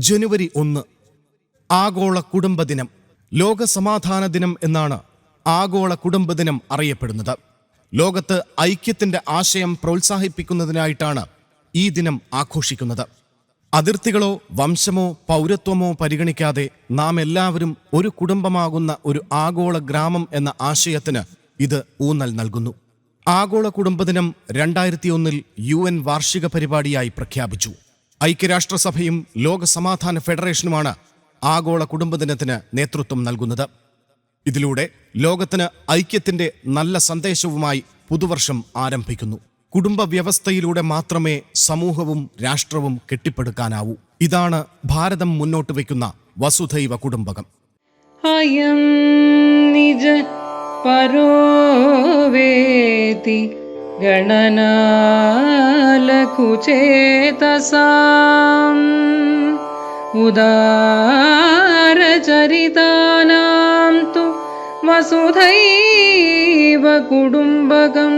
ജനുവരി 1 ആഗോള കുടുംബദിനം. ലോക സമാധാന ദിനം എന്നാണ് ആഗോള കുടുംബദിനം അറിയപ്പെടുന്നത്. ലോകത്ത് ഐക്യത്തിന്റെ ആശയം പ്രോത്സാഹിപ്പിക്കുന്നതിനായിട്ടാണ് ഈ ദിനം ആഘോഷിക്കുന്നത്. അതിർത്തികളോ വംശമോ പൗരത്വമോ പരിഗണിക്കാതെ നാം എല്ലാവരും ഒരു കുടുംബമാകുന്ന ഒരു ആഗോള ഗ്രാമം എന്ന ആശയത്തിന് ഇത് ഊന്നൽ നൽകുന്നു. ആഗോള കുടുംബദിനം 2001 UN വാർഷിക പരിപാടിയായി പ്രഖ്യാപിച്ചു. ഐക്യരാഷ്ട്രസഭയും ലോക സമാധാന ഫെഡറേഷനുമാണ് ആഗോള കുടുംബദിനത്തിന് നേതൃത്വം നൽകുന്നത്. ഇതിലൂടെ ലോകത്തിന് ഐക്യത്തിന്റെ നല്ല സന്ദേശവുമായി പുതുവർഷം ആരംഭിക്കുന്നു. കുടുംബ വ്യവസ്ഥയിലൂടെ മാത്രമേ സമൂഹവും രാഷ്ട്രവും കെട്ടിപ്പടുക്കാനാവൂ. ഇതാണ് ഭാരതം മുന്നോട്ട് വയ്ക്കുന്ന വസുധൈവ കുടുംബകം. അയം നിജ പരോവേതി ഗണനാലകുചേതസാം ഉദാരചരിതാനാം തു വസുധൈവ കുടുംബകം.